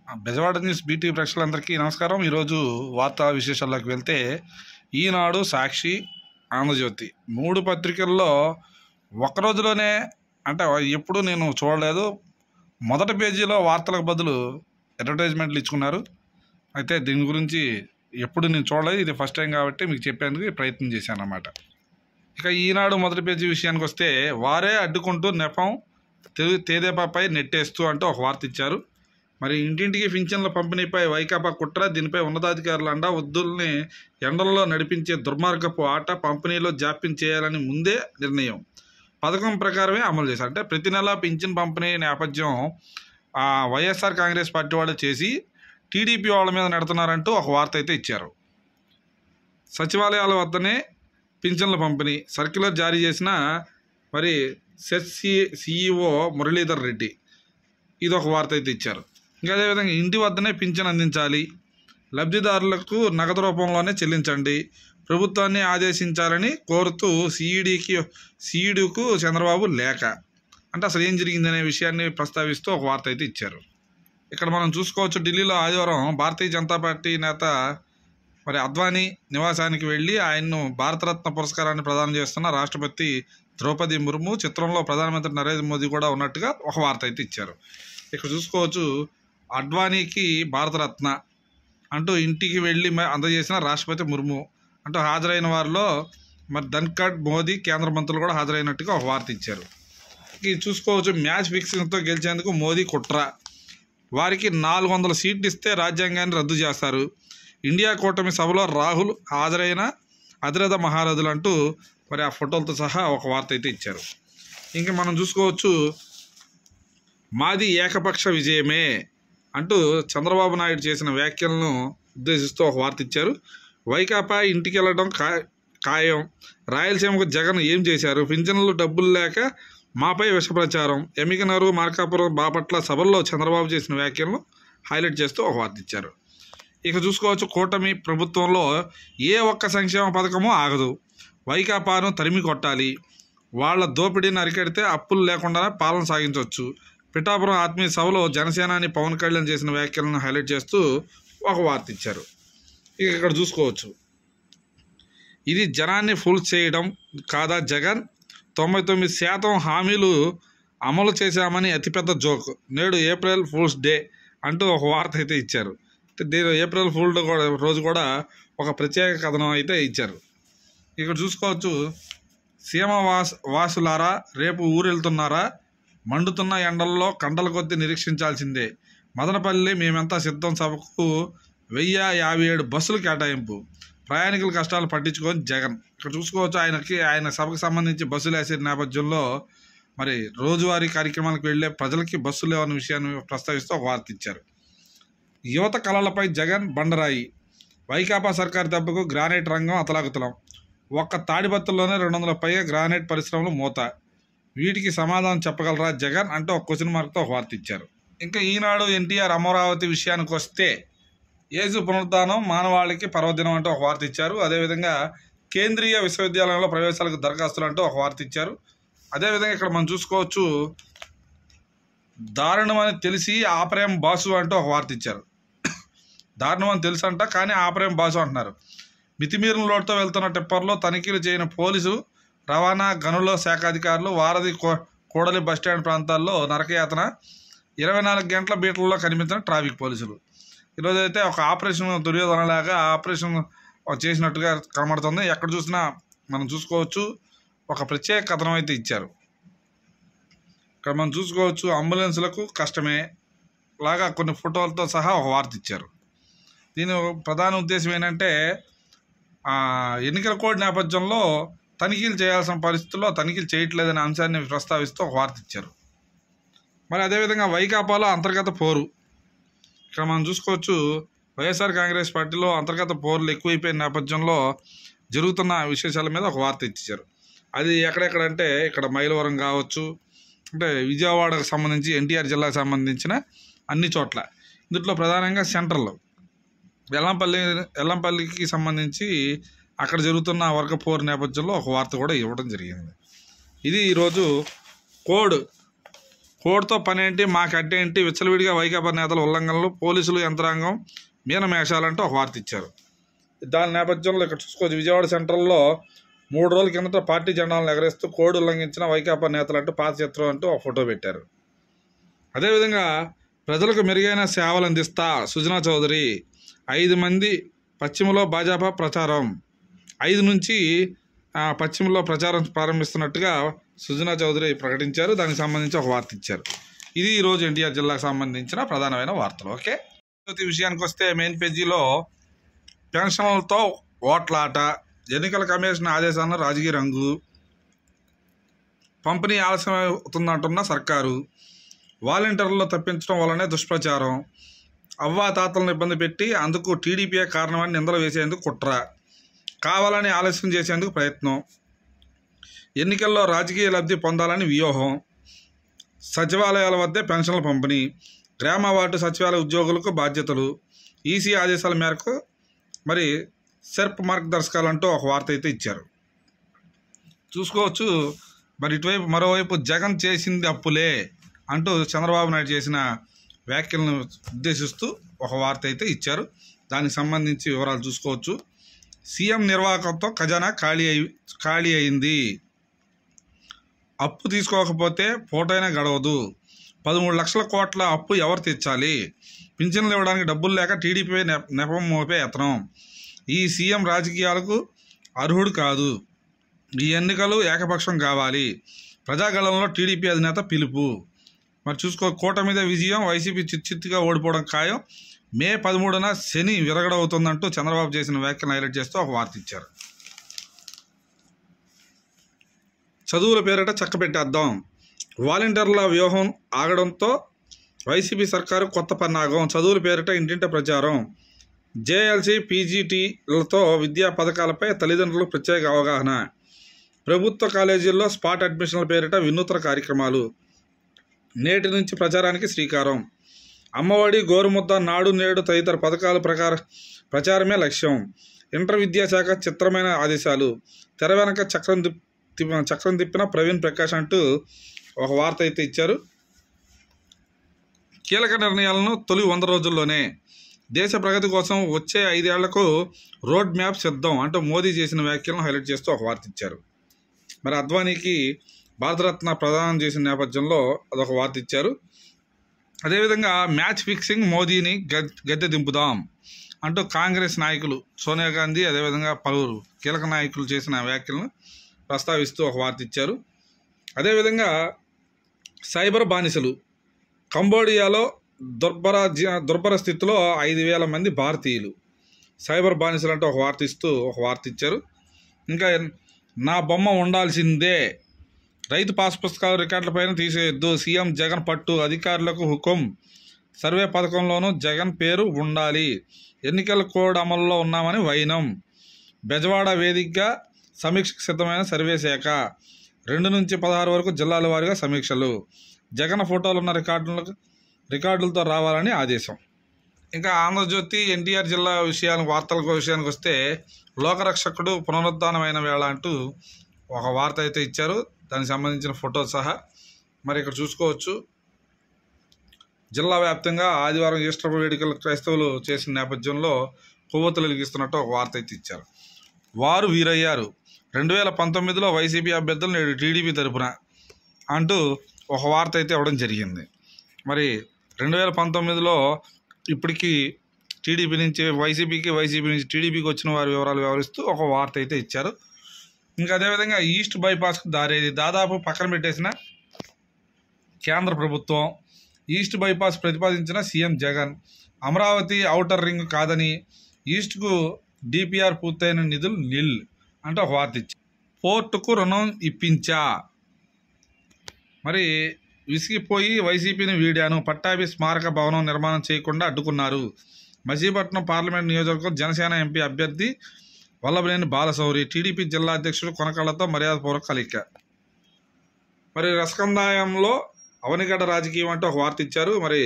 Bezawada news BT ప్రేక్షకులందరికీ నమస్కారం. ఈరోజు వార్తా విశేషాల్లోకి వెళ్తే ఈనాడు, సాక్షి, ఆంధ్రజ్యోతి 3 పత్రికల్లో ఒక్కరోజులోనే అంటే ఎప్పుడు నేను చూడలేదు, మొదటి పేజీలో వార్తలకు బదులు అడ్వర్టైజ్మెంట్లు ఇచ్చుకున్నారు. అయితే దీని గురించి ఎప్పుడు నేను చూడలేదు, ఇది ఫస్ట్ టైం కాబట్టి మీకు చెప్పేందుకు ప్రయత్నం చేశాను అన్నమాట. ఇక ఈనాడు మొదటి పేజీ విషయానికి వస్తే, వారే అడ్డుకుంటూ నెపం తేదేపాపై నెట్టేస్తూ అంటూ ఒక వార్త ఇచ్చారు. మరి ఇంటింటికి పింఛన్ల పంపిణీపై వైకాపా కుట్ర, దీనిపై ఉన్నతాధికారుల అండ, వృద్ధుల్ని ఎండల్లో నడిపించే దుర్మార్గపు ఆట, పంపిణీలో జాప్యం చేయాలని ముందే నిర్ణయం, పథకం ప్రకారమే అమలు చేశారు. అంటే ప్రతి నెల పింఛన్ పంపిణీ నేపథ్యం వైఎస్ఆర్ కాంగ్రెస్ పార్టీ వాళ్ళు చేసి టీడీపీ వాళ్ళ మీద నెడుతున్నారంటూ ఒక వార్త అయితే ఇచ్చారు. సచివాలయాల వద్దనే పింఛన్ల పంపిణీ సర్క్యులర్ జారీ చేసిన మరి సెట్ సిఇఓ మురళీధర్ రెడ్డి, ఇది ఒక వార్త అయితే ఇచ్చారు. ఇంకా అదేవిధంగా ఇంటి వద్దనే పింఛన్ అందించాలి, లబ్ధిదారులకు నగదు రూపంలోనే చెల్లించండి, ప్రభుత్వాన్ని ఆదేశించాలని కోరుతూ సిఈడికు చంద్రబాబు లేఖ. అంటే అసలు ఏం జరిగిందనే విషయాన్ని ప్రస్తావిస్తూ ఒక వార్త అయితే ఇచ్చారు. ఇక్కడ మనం చూసుకోవచ్చు, ఢిల్లీలో ఆదివారం భారతీయ జనతా పార్టీ నేత మరి అద్వానీ నివాసానికి వెళ్ళి ఆయన్ను భారతరత్న పురస్కారాన్ని ప్రదానం చేస్తున్న రాష్ట్రపతి ద్రౌపది ముర్ము, చిత్రంలో ప్రధానమంత్రి నరేంద్ర మోదీ కూడా ఉన్నట్టుగా ఒక వార్త అయితే ఇచ్చారు. ఇక్కడ చూసుకోవచ్చు, అద్వానీకి భారతరత్న అంటూ ఇంటికి వెళ్ళి అందజేసిన రాష్ట్రపతి ముర్ము అంటూ హాజరైన వారిలో మరి ధన్ఖడ్, మోదీ, కేంద్ర మంత్రులు కూడా హాజరైనట్టుగా ఒక వార్త ఇచ్చారు. ఇది చూసుకోవచ్చు, మ్యాచ్ ఫిక్సింగ్తో గెలిచేందుకు మోదీ కుట్ర, వారికి 400 సీట్లు ఇస్తే రాజ్యాంగాన్ని రద్దు చేస్తారు, ఇండియా కూటమి సభలో రాహుల్ హాజరైన అతిరథ మహారథులు అంటూ మరి ఆ ఫోటోలతో సహా ఒక వార్త అయితే ఇచ్చారు. ఇంకా మనం చూసుకోవచ్చు, మాది ఏకపక్ష విజయమే అంటూ చంద్రబాబు నాయుడు చేసిన వ్యాఖ్యలను ఉద్దేశిస్తూ ఒక వార్త ఇచ్చారు. వైకాపా ఇంటికి వెళ్ళడం ఖాయం, రాయలసీమకు జగన్ ఏం చేశారు, పింఛన్లు డబ్బులు లేక మాపై విష ప్రచారం, ఎమ్మికనరు, మార్కాపురం, బాపట్ల సభల్లో చంద్రబాబు చేసిన వ్యాఖ్యలను హైలైట్ చేస్తూ ఒక వార్త ఇచ్చారు. ఇక చూసుకోవచ్చు, కూటమి ప్రభుత్వంలో ఏ ఒక్క సంక్షేమ పథకమూ ఆగదు, వైకాపాను తరిమి కొట్టాలి, వాళ్ళ దోపిడీని అరికడితే అప్పులు లేకుండా పాలన సాగించవచ్చు, పిఠాపురం ఆత్మీయ సభలో జనసేనాని పవన్ కళ్యాణ్ చేసిన వ్యాఖ్యలను హైలైట్ చేస్తూ ఒక వార్త ఇచ్చారు. ఇక ఇక్కడ చూసుకోవచ్చు, ఇది జనాన్ని ఫుల్ చేయడం కాదా జగన్, 99% హామీలు అమలు చేశామని అతిపెద్ద జోక్, నేడు ఏప్రిల్ ఫూల్స్ డే అంటూ ఒక వార్త అయితే ఇచ్చారు. దీని ఏప్రిల్ ఫూల్ రోజు కూడా ఒక ప్రత్యేక కథనం అయితే ఇచ్చారు. ఇక్కడ చూసుకోవచ్చు, సీమ వాసులారా రేపు ఊరెళ్తున్నారా, మండుతున్న ఎండల్లో కండల కొద్దీ నిరీక్షించాల్సిందే, మదనపల్లి మేమెంతా సిద్ధం, సభకు 1057 బస్సులు కేటాయింపు, ప్రయాణికుల కష్టాలు పట్టించుకొని జగన్. ఇక్కడ చూసుకోవచ్చు, ఆయన సభకు సంబంధించి బస్సులు వేసే నేపథ్యంలో మరి రోజువారీ కార్యక్రమాలకు వెళ్ళే ప్రజలకి బస్సులు లేవన్న విషయాన్ని ప్రస్తావిస్తూ ఒక వార్త ఇచ్చారు. యువత కళలపై జగన్ బండరాయి, వైకాపా సర్కారు దెబ్బకు గ్రానైట్ రంగం అతలాకుతలం, ఒక్క తాడిపత్రుల్లోనే 200 పైగా గ్రానైట్ పరిశ్రమలు మూత, వీటికి సమాధానం చెప్పగలరా జగన్ అంటూ ఒక క్వశ్చన్ మార్క్తో ఒక వార్త ఇచ్చారు. ఇంకా ఈనాడు ఎన్టీఆర్ అమరావతి విషయానికి వస్తే, యేసు పునరుద్ధానం మానవాళికి పర్వదినం అంటూ ఒక వార్త ఇచ్చారు. అదేవిధంగా కేంద్రీయ విశ్వవిద్యాలయంలో ప్రవేశాలకు దరఖాస్తులు అంటూ ఒక వార్త ఇచ్చారు. అదేవిధంగా ఇక్కడ మనం చూసుకోవచ్చు, దారుణం అని తెలిసి ఆపరేం బాసు అంటూ ఒక వార్త ఇచ్చారు. దారుణం అని తెలుసు అంట, కానీ ఆపరేం బాసు అంటున్నారు. మితిమీరిన లోటుతో వెళ్తున్న టిప్పర్లో తనిఖీలు చేయని పోలీసు, రవాణా గనుల శాఖ అధికారులు, వారధి, కూడలి బస్టాండ్ ప్రాంతాల్లో నరకయాతన, 24 గంటల బీట్లలో కనిపించిన ట్రాఫిక్ పోలీసులు. ఈరోజు అయితే ఒక ఆపరేషన్ దుర్యోధనలాగా ఆపరేషన్ చేసినట్టుగా కనబడుతుంది. ఎక్కడ చూసినా మనం చూసుకోవచ్చు, ఒక ప్రత్యేక కథనం అయితే ఇచ్చారు. ఇక్కడ మనం చూసుకోవచ్చు, అంబులెన్స్లకు కష్టమే లాగా కొన్ని ఫోటోలతో సహా ఒక వార్త ఇచ్చారు. దీని ప్రధాన ఉద్దేశం ఏంటంటే, ఎన్నికల కోడ్ నేపథ్యంలో తనిఖీలు చేయాల్సిన పరిస్థితుల్లో తనిఖీలు చేయట్లేదనే అంశాన్ని ప్రస్తావిస్తూ ఒక వార్త ఇచ్చారు. మరి అదేవిధంగా వైకాపాలో అంతర్గత పోరు, ఇక్కడ మనం చూసుకోవచ్చు, వైఎస్ఆర్ కాంగ్రెస్ పార్టీలో అంతర్గత పోర్లు ఎక్కువైపోయిన నేపథ్యంలో జరుగుతున్న విశేషాల మీద ఒక వార్త ఇచ్చారు. అది ఎక్కడెక్కడంటే, ఇక్కడ మైలవరం కావచ్చు, అంటే విజయవాడకు సంబంధించి ఎన్టీఆర్ జిల్లాకు సంబంధించిన అన్ని చోట్ల, ఇందులో ప్రధానంగా సెంట్రల్లో ఎల్లంపల్లికి సంబంధించి అక్కడ జరుగుతున్న వర్గ పోరు నేపథ్యంలో ఒక వార్త కూడా ఇవ్వడం జరిగింది. ఇది ఈరోజు కోడ్ కోడ్తో పనేంటి మాకు అడ్డేంటి విచ్చలవిడిగా వైకాపా నేతల ఉల్లంఘనలు పోలీసులు యంత్రాంగం మీనమేషాలంటూ ఒక వార్త ఇచ్చారు. దాని నేపథ్యంలో ఇక్కడ చూసుకోవచ్చు, విజయవాడ సెంట్రల్లో 3 రోజుల కిందట పార్టీ జెండాలను ఎగరేస్తూ కోడ్ ఉల్లంఘించిన వైకాపా నేతలు అంటూ పాత చిత్రం అంటూ ఒక ఫోటో పెట్టారు. అదేవిధంగా ప్రజలకు మెరుగైన సేవలు అందిస్తా సుజనా చౌదరి 5 మంది పశ్చిమలో భాజపా ప్రచారం 5 నుంచి పశ్చిమలో ప్రచారం ప్రారంభిస్తున్నట్టుగా సుజనా చౌదరి ప్రకటించారు. దానికి సంబంధించి ఒక వార్త ఇచ్చారు. ఇది ఈరోజు ఎన్టీఆర్ జిల్లాకు సంబంధించిన ప్రధానమైన వార్తలు. ఓకే, విషయానికి వస్తే మెయిన్ పేజీలో పెన్షన్లతో ఓట్లాట, ఎన్నికల కమిషన్ ఆదేశాలను రాజకీయ రంగు, పంపిణీ ఆలస్యం అవుతుందంటున్న సర్కారు, వాలంటీర్లలో తప్పించడం వల్లనే దుష్ప్రచారం, అవ్వాతాతలను ఇబ్బంది పెట్టి అందుకు టీడీపీయే కారణమని నిందలు వేసేందుకు కుట్ర, కావాలని ఆలస్యం చేసేందుకు ప్రయత్నం, ఎన్నికల్లో రాజకీయ లబ్ధి పొందాలని వ్యూహం, సచివాలయాల వద్దే పెన్షన్ల పంపిణీ, గ్రామ వార్డు సచివాలయ ఉద్యోగులకు బాధ్యతలు, ఈసీ ఆదేశాల మేరకు మరి సెర్ప్ మార్గదర్శకాలు అంటూ ఒక వార్త అయితే ఇచ్చారు. చూసుకోవచ్చు. మరి ఇటువైపు మరోవైపు జగన్ చేసింది అప్పులే అంటూ చంద్రబాబు నాయుడు చేసిన వ్యాఖ్యలను ఉద్దేశిస్తూ ఒక వార్త అయితే ఇచ్చారు. దానికి సంబంధించి వివరాలు చూసుకోవచ్చు. సీఎం నిర్వాహకంతో ఖజానా ఖాళీ అయింది, అప్పు తీసుకోకపోతే పూటైనా గడవదు, 13 లక్షల కోట్ల అప్పు ఎవరు తెచ్చాలి, పింఛన్లు ఇవ్వడానికి డబ్బులు లేక టీడీపీ నెపం మోపే యత్నం, ఈ సీఎం రాజకీయాలకు అర్హుడు కాదు, ఈ ఎన్నికలు ఏకపక్షం కావాలి, ప్రజాగళంలో టీడీపీ అధినేత పిలుపు. మరి చూసుకో, కూటమి మీద విజయం, వైసీపీ చిత్తుగా ఓడిపోవడం ఖాయం, మే 13న శని విరగడవుతుందంటూ చంద్రబాబు చేసిన వ్యాఖ్యలు హైలైట్ చేస్తూ ఒక వార్త ఇచ్చారు. చదువుల పేరిట చక్కబెట్టేద్దాం, వాలంటీర్ల వ్యూహం ఆగడంతో వైసీపీ సర్కారు కొత్త పన్నాగం, చదువుల పేరిట ఇంటింట ప్రచారం, జేఎల్సీ పీజీటీలతో విద్యా పథకాలపై తల్లిదండ్రులకు ప్రత్యేక అవగాహన, ప్రభుత్వ కాలేజీల్లో స్పాట్ అడ్మిషన్ల పేరిట వినూత్న కార్యక్రమాలు, నేటి నుంచి ప్రచారానికి శ్రీకారం, అమ్మఒడి, గోరుముద్ద, నాడు నేడు తదితర పథకాల ప్రచారమే లక్ష్యం, ఇంటర్ విద్యాశాఖ చిత్రమైన ఆదేశాలు, తెర వెనక చక్రం తిప్పిన ప్రవీణ్ ప్రకాష్ అంటూ ఒక వార్త అయితే ఇచ్చారు. కీలక నిర్ణయాలను తొలి 100 రోజుల్లోనే, దేశ ప్రగతి కోసం వచ్చే 5 ఏళ్లకు రోడ్ మ్యాప్ సిద్ధం అంటూ మోదీ చేసిన వ్యాఖ్యలను హైలైట్ చేస్తూ ఒక వార్త ఇచ్చారు. మరి అద్వానీకి భారతరత్న ప్రదానం చేసిన నేపథ్యంలో అదొక వార్త ఇచ్చారు. అదేవిధంగా మ్యాచ్ ఫిక్సింగ్, మోదీని గద్దె దింపుదాం అంటూ కాంగ్రెస్ నాయకులు సోనియా గాంధీ అదేవిధంగా పలువురు కీలక నాయకులు చేసిన వ్యాఖ్యలను ప్రస్తావిస్తూ ఒక వార్త ఇచ్చారు. అదేవిధంగా సైబర్ బానిసలు, కంబోడియాలో దుర్భర స్థితిలో 5,000 మంది భారతీయులు సైబర్ బానిసలు అంటే ఒక వార్త ఇస్తూ ఒక వార్త ఇచ్చారు. ఇంకా నా బొమ్మ ఉండాల్సిందే, రైతు పాస్ పుస్తకాలు రికార్డులపైన తీసేయొద్దు, సీఎం జగన్ పట్టు, అధికారులకు హుకుం, సర్వే పథకంలోనూ జగన్ పేరు ఉండాలి, ఎన్నికల కోడ్ అమల్లో ఉన్నామని వైనం, బెజవాడ వేదికగా సమీక్షకు సిద్ధమైన సర్వే శాఖ, 2 నుంచి 16 వరకు జిల్లాల వారీగా సమీక్షలు, జగన్ ఫోటోలు ఉన్న రికార్డులతో రావాలని ఆదేశం. ఇంకా ఆంధ్రజ్యోతి ఎన్టీఆర్ జిల్లా వార్తల విషయానికి వస్తే, లోకరక్షకుడు పునరుద్ధానమైన వేళ అంటూ ఒక వార్త అయితే ఇచ్చారు. దానికి సంబంధించిన ఫోటో సహా. మరి ఇక్కడ చూసుకోవచ్చు, జిల్లా వ్యాప్తంగా ఆదివారం ఈస్టర్ వేడుకలు క్రైస్తవులు చేసిన నేపథ్యంలో కొవ్వొత్తులు వెలిగిస్తున్నట్టు ఒక వార్త అయితే ఇచ్చారు. వారు వీరయ్యారు, 2019లో వైసీపీ అభ్యర్థులు నేడు టీడీపీ తరపున అంటూ ఒక వార్త అయితే ఇవ్వడం జరిగింది. మరి 2019లో ఇప్పటికీ టీడీపీ నుంచి వైసీపీ నుంచి టీడీపీకి వచ్చిన వారి వివరాలు వివరిస్తూ ఒక వార్త అయితే ఇచ్చారు. ఇంకా అదేవిధంగా ఈస్ట్ బైపాస్కు దారేది దాదాపు పక్కన పెట్టేసిన కేంద్ర ప్రభుత్వం, ఈస్ట్ బైపాస్ ప్రతిపాదించిన CM Jagan, Amaravati outer ring కాదని, ఈస్ట్కు డిపిఆర్ పూర్తయిన నిధులు నిల్ అంటే ఒక వార్త ఇచ్చి, పోర్టుకు రుణం ఇప్పించా, మరి విసిగిపోయి వైసీపీని వీడాను, పట్టాభి స్మారక భవనం నిర్మాణం చేయకుండా అడ్డుకున్నారు, మచిలీపట్నం పార్లమెంట్ నియోజకవర్గం జనసేన ఎంపీ అభ్యర్థి వల్లభనేని బాలశౌరి, టీడీపీ జిల్లా అధ్యక్షుడు కొనకళ్ళతో మర్యాదపూర్వక కలయిక. మరి రసకందాయంలో అవనిగడ్డ రాజకీయం అంటూ ఒక వార్త ఇచ్చారు. మరి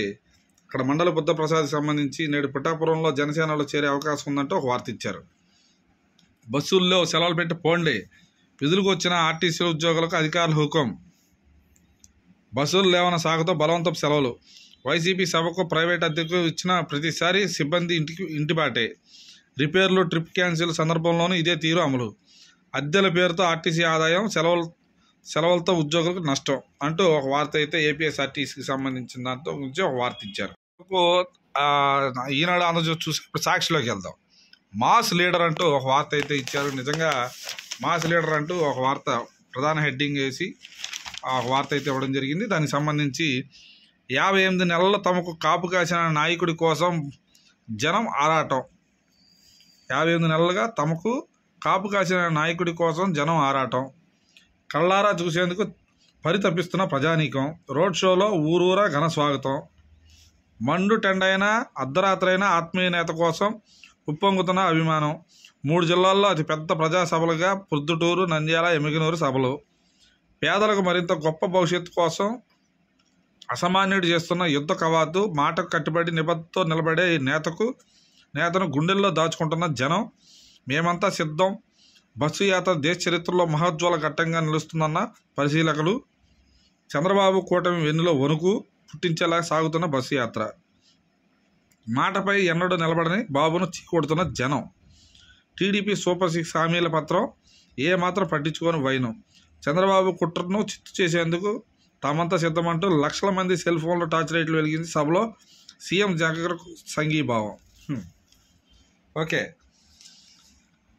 ఇక్కడ మండల బుద్ధప్రసాద్కి సంబంధించి నేడు పిఠాపురంలో జనసేనలో చేరే అవకాశం ఉందంటూ ఒక వార్త ఇచ్చారు. బస్సుల్లో సెలవులు పెట్టి పోండి, విధులకు వచ్చిన ఆర్టీసీ ఉద్యోగులకు అధికారుల హుకుం, బస్సులు లేవన్న సాగుతో బలవంతపు సెలవులు. వైసీపీ సభకు ప్రైవేట్ అద్దెకు ఇచ్చిన ప్రతిసారి సిబ్బంది ఇంటిబాటే. రిపేర్లు, ట్రిప్ క్యాన్సిల్ సందర్భంలోనూ ఇదే తీరు అమలు. అద్దెల పేరుతో ఆర్టీసీ ఆదాయం, సెలవులతో ఉద్యోగులకు నష్టం అంటూ ఒక వార్త అయితే ఏపీఎస్ఆర్టీసీకి సంబంధించిన దాంతో గురించి ఒక వార్త ఇచ్చారు. ఈనాడు ఆంధ్రజ్యోతి చూసి ఇప్పుడు సాక్షిలోకి వెళ్దాం. మాస్ లీడర్ అంటూ ఒక వార్త అయితే ఇచ్చారు. నిజంగా మాస్ లీడర్ అంటూ ఒక వార్త ప్రధాన హెడ్డింగ్ వేసి ఒక వార్త అయితే ఇవ్వడం జరిగింది. దానికి సంబంధించి 58 నెలల్లో తమకు కాపు కాసిన నాయకుడి కోసం జనం ఆరాటం. 58 నెలలుగా తమకు కాపు కాసిన నాయకుడి కోసం జనం ఆరాటం. కళ్ళారా చూసేందుకు పరితపిస్తున్న ప్రజానీకం. రోడ్ షోలో ఊరూరా ఘన స్వాగతం. మండు టెండైనా అర్ధరాత్రైనా ఆత్మీయ నేత కోసం ఉప్పొంగుతున్న అభిమానం. 3 జిల్లాల్లో అతిపెద్ద ప్రజాసభలుగా ప్రొద్దుటూరు, నంద్యాల, ఎమ్మిగనూరు సభలు. పేదలకు మరింత గొప్ప భవిష్యత్తు కోసం అసామాన్యుడు చేస్తున్న యుద్ధ కవాతు. మాటకు కట్టుబడి నిబద్ధతో నిలబడే నేతను గుండెల్లో దాచుకుంటున్న జనం. మేమంతా సిద్ధం. బస్సు యాత్ర దేశ చరిత్రలో మహోజ్వల ఘట్టంగా నిలుస్తుందన్న పరిశీలకులు. చంద్రబాబు కూటమి వెన్నులో వణుకు పుట్టించేలా సాగుతున్న బస్సు యాత్ర. మాటపై ఎన్నడూ నిలబడని బాబును చీకొడుతున్న జనం. టీడీపీ సూపర్ 6 హామీల పత్రం ఏమాత్రం పట్టించుకొని వైనం. చంద్రబాబు కుట్రను చిత్తు చేసేందుకు తామంతా సిద్ధమంటూ లక్షల మంది సెల్ ఫోన్లో టార్చ్ లైట్లు వెలిగింది సభలో సీఎం జగన్ సంఘీభావం. ఓకే,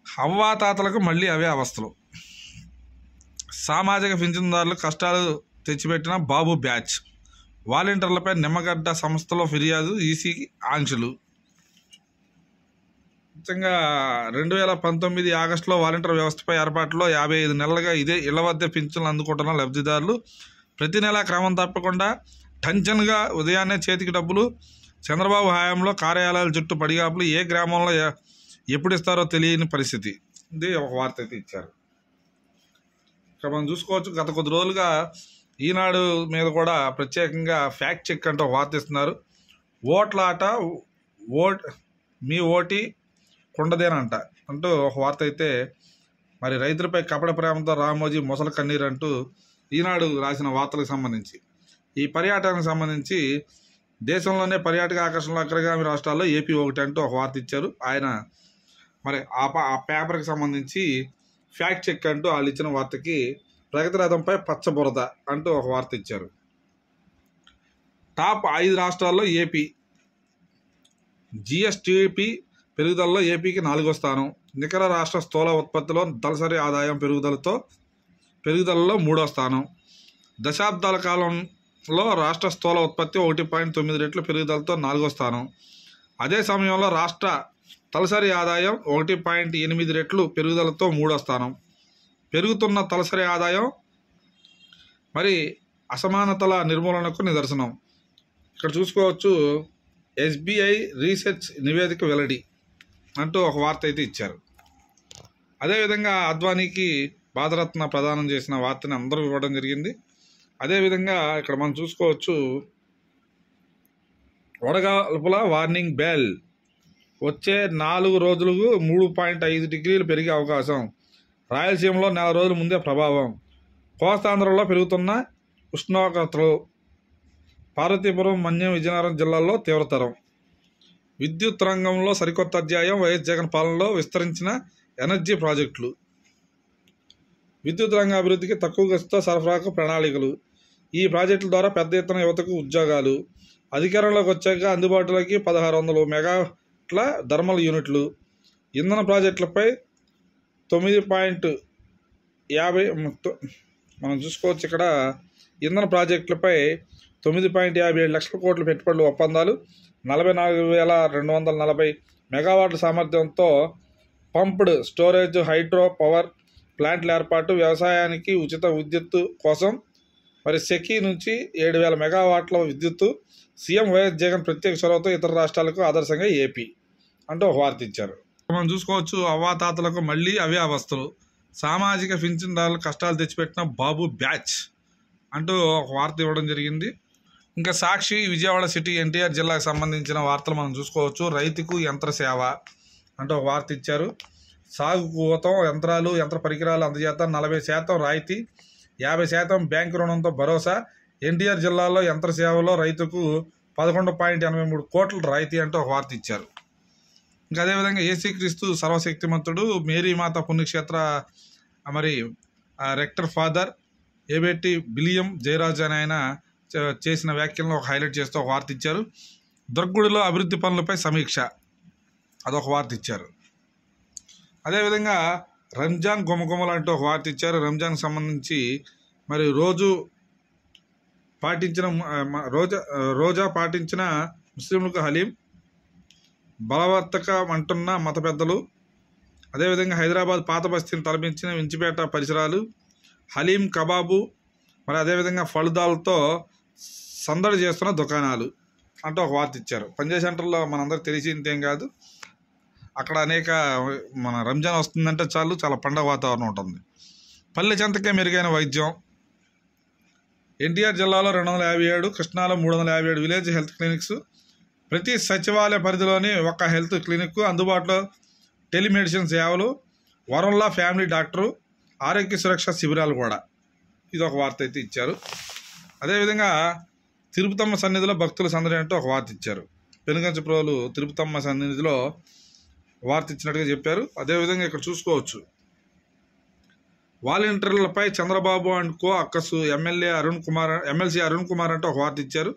అవ్వాతాతలకు మళ్ళీ అవే అవస్థలు. సామాజిక పింఛన్దారులు కష్టాలు తెచ్చిపెట్టిన బాబు బ్యాచ్. వాలంటీర్లపై నిమ్మగడ్డ సంస్థలో ఫిర్యాదు, ఈసీకి ఆంక్షలు. ముఖ్యంగా 2019 ఆగస్టులో వాలంటీర్ వ్యవస్థపై ఏర్పాటులో 55 నెలలుగా ఇదే ఇళ్ల వద్ద పింఛన్లు అందుకుంటున్న లబ్ధిదారులు ప్రతి నెల క్రమం తప్పకుండా టెన్షన్గా ఉదయాన్నే చేతికి డబ్బులు. చంద్రబాబు హయాంలో కార్యాలయాల చుట్టూ పడిగాపులు. ఏ గ్రామంలో ఎప్పుడు ఇస్తారో తెలియని పరిస్థితి. ఇది ఒక వార్త అయితే ఇచ్చారు. ఇక్కడ మనం చూసుకోవచ్చు, గత కొద్ది రోజులుగా ఈనాడు మీద కూడా ప్రత్యేకంగా ఫ్యాక్ట్ చెక్ అంటూ ఒక వార్త ఇస్తున్నారు. ఓట్ల ఆట మీ ఓటి కుండదేనంట అంటూ ఒక వార్త అయితే మరి రైతులపై కపట ప్రేమతో రామోజీ మొసలు కన్నీరు అంటూ ఈనాడు రాసిన వార్తలకు సంబంధించి ఈ పర్యాటకానికి సంబంధించి దేశంలోనే పర్యాటక ఆకర్షణలో అగ్రగామి రాష్ట్రాల్లో ఏపీ ఒకటి అంటూ ఒక వార్త ఇచ్చారు. ఆయన మరి ఆ పేపర్కి సంబంధించి ఫ్యాక్ట్ చెక్ అంటూ వాళ్ళు ఇచ్చిన వార్తకి ప్రగతి రథంపై పచ్చబురద అంటూ ఒక వార్త ఇచ్చారు. టాప్ 5 రాష్ట్రాల్లో ఏపీ. జిఎస్టిపి పెరుగుదలలో ఏపీకి 4వ స్థానం. నికర రాష్ట్ర స్థూల ఉత్పత్తిలో తలసరి ఆదాయం పెరుగుదలలో 3వ స్థానం. దశాబ్దాల కాలంలో రాష్ట్ర స్థూల ఉత్పత్తి 1.9 రెట్లు పెరుగుదలతో 4వ స్థానం. అదే సమయంలో రాష్ట్ర తలసరి ఆదాయం 1.8 రెట్లు పెరుగుదలతో 3వ స్థానం. పెరుగుతున్న తలసరి ఆదాయం మరి అసమానతల నిర్మూలనకు నిదర్శనం. ఇక్కడ చూసుకోవచ్చు, ఎస్బీఐ రీసెర్చ్ నివేదిక వెల్లడి అంటూ ఒక వార్త అయితే ఇచ్చారు. అదేవిధంగా అద్వానీకి భారతరత్న ప్రదానం చేసిన వార్తని అందరూ ఇవ్వడం జరిగింది. అదేవిధంగా ఇక్కడ మనం చూసుకోవచ్చు, వడగాల్పుల వార్నింగ్ బెల్. వచ్చే 4 రోజులకు 3.5 డిగ్రీలు పెరిగే అవకాశం. రాయలసీమలో 4 రోజుల ముందే ప్రభావం. కోస్తాంధ్రలో పెరుగుతున్న ఉష్ణోగ్రతలు. పార్వతీపురం, మన్యం, విజయనగరం జిల్లాల్లో తీవ్రతరం. విద్యుత్ రంగంలో సరికొత్త అధ్యాయం. వైఎస్ జగన్ పాలనలో విస్తరించిన ఎనర్జీ ప్రాజెక్టులు. విద్యుత్ రంగ అభివృద్ధికి తక్కువ ఖర్చుతో సరఫరాకు ప్రణాళికలు. ఈ ప్రాజెక్టుల ద్వారా పెద్ద ఎత్తున యువతకు ఉద్యోగాలు. అధికారంలోకి వచ్చాక అందుబాటులోకి 1600 మెగావాట్ల థర్మల్ యూనిట్లు. ఇంధన ప్రాజెక్టులపై 9.50 మనం చూసుకోవచ్చు. ఇక్కడ ఇంధన ప్రాజెక్టులపై 9.57 లక్షల కోట్ల పెట్టుబడులు ఒప్పందాలు. 44,240 మెగావాట్ల సామర్థ్యంతో పంప్డ్ స్టోరేజ్ హైడ్రో పవర్ ప్లాంట్ల ఏర్పాటు. వ్యవసాయానికి ఉచిత విద్యుత్తు కోసం మరి సెకీ నుంచి 7,000 మెగావాట్ల విద్యుత్తు. సీఎం వైఎస్ జగన్ ప్రత్యేక చొరవతో ఇతర రాష్ట్రాలకు ఆదర్శంగా ఏపీ అంటూ ఒక వార్త ఇచ్చారు. మనం చూసుకోవచ్చు, అవ్వాతాతలకు మళ్ళీ అవే అవస్థలు. సామాజిక పింఛన్దారులు కష్టాలు తెచ్చిపెట్టిన బాబు బ్యాచ్ అంటూ ఒక వార్త ఇవ్వడం జరిగింది. ఇంకా సాక్షి విజయవాడ సిటీ ఎన్టీఆర్ జిల్లాకు సంబంధించిన వార్తలు మనం చూసుకోవచ్చు. రైతుకు యంత్ర సేవ అంటూ ఒక వార్త ఇచ్చారు. సాగు కూతం యంత్రాలు, యంత్ర పరికరాలు అందజేత 40% రాయితీ, 50% బ్యాంకు రుణంతో భరోసా. ఎన్టీఆర్ జిల్లాలో యంత్ర సేవలో రైతుకు 11.83 కోట్ల రాయితీ అంటూ ఒక వార్త ఇచ్చారు. ఇంకా అదేవిధంగా యేసుక్రీస్తు సర్వశక్తిమంతుడు, మేరీమాత పుణ్యక్షేత్ర మరి రెక్టర్ ఫాదర్ ఏబెట్టి బిలియం జయరాజ్ అని ఆయన చేసిన వ్యాఖ్యలను ఒక హైలైట్ చేస్తూ ఒక వార్త ఇచ్చారు. దుర్గుడిలో అభివృద్ధి పనులపై సమీక్ష అదొక వార్త ఇచ్చారు. అదేవిధంగా రంజాన్ గుమగుమలు అంటూ ఒక వార్త ఇచ్చారు. రంజాన్కి సంబంధించి మరి రోజా పాటించిన ముస్లింలకు హలీం బలవర్తకం అంటున్న మత పెద్దలు. అదేవిధంగా హైదరాబాద్ పాత బస్తీని తలపించిన వించిపేట పరిసరాలు, హలీం కబాబు, మరి అదేవిధంగా ఫలుదాలతో సందడి చేస్తున్న దుకాణాలు అంటూ ఒక వార్త ఇచ్చారు. పంజాబ్ సెంటర్లో మనందరికి తెలిసిందేం కాదు, అక్కడ అనేక మన రంజాన్ వస్తుందంటే చాలా పండగ వాతావరణం ఉంటుంది. పల్లె చెంతకే మెరుగైన వైద్యం. ఎన్టీఆర్ జిల్లాలో 257, కృష్ణాలో 357 విలేజ్ హెల్త్ క్లినిక్స్, ప్రతి సచివాలయ పరిధిలోని ఒక హెల్త్ క్లినిక్ అందుబాటులో, టెలిమెడిసిన్ సేవలు, వరంలా ఫ్యామిలీ డాక్టరు, ఆరోగ్య సురక్ష శిబిరాలు కూడా ఇది ఒక వార్త అయితే ఇచ్చారు. అదేవిధంగా తిరుపతమ్మ సన్నిధిలో భక్తుల సందడి అంటూ ఒక వార్త ఇచ్చారు. పెనుగంచప్రోలు తిరుపతమ్మ సన్నిధిలో వార్త ఇచ్చినట్టుగా చెప్పారు. అదేవిధంగా ఇక్కడ చూసుకోవచ్చు, వాలంటీర్లపై చంద్రబాబు అండ్ కో అక్కసు ఎమ్మెల్సీ అరుణ్ కుమార్ అంటూ ఒక వార్త ఇచ్చారు.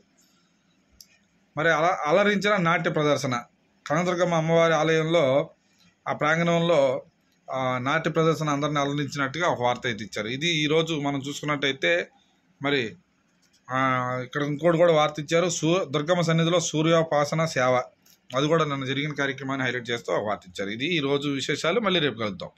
మరి అలరించిన నాట్య ప్రదర్శన, కనకదుర్గమ్మ అమ్మవారి ఆలయంలో ఆ ప్రాంగణంలో నాట్య ప్రదర్శన అందరిని అలరించినట్టుగా ఒక వార్త అయితే ఇచ్చారు. ఇది ఈరోజు మనం చూసుకున్నట్టయితే మరి ఇక్కడ ఇంకోటి కూడా వార్త ఇచ్చారు. దుర్గమ్మ సన్నిధిలో సూర్యోపాసన సేవ, అది కూడా నిన్న జరిగిన కార్యక్రమాన్ని హైలైట్ చేస్తూ ఒక వార్త ఇచ్చారు. ఇది ఈరోజు విశేషాలు. మళ్ళీ రేపు కలుద్దాం.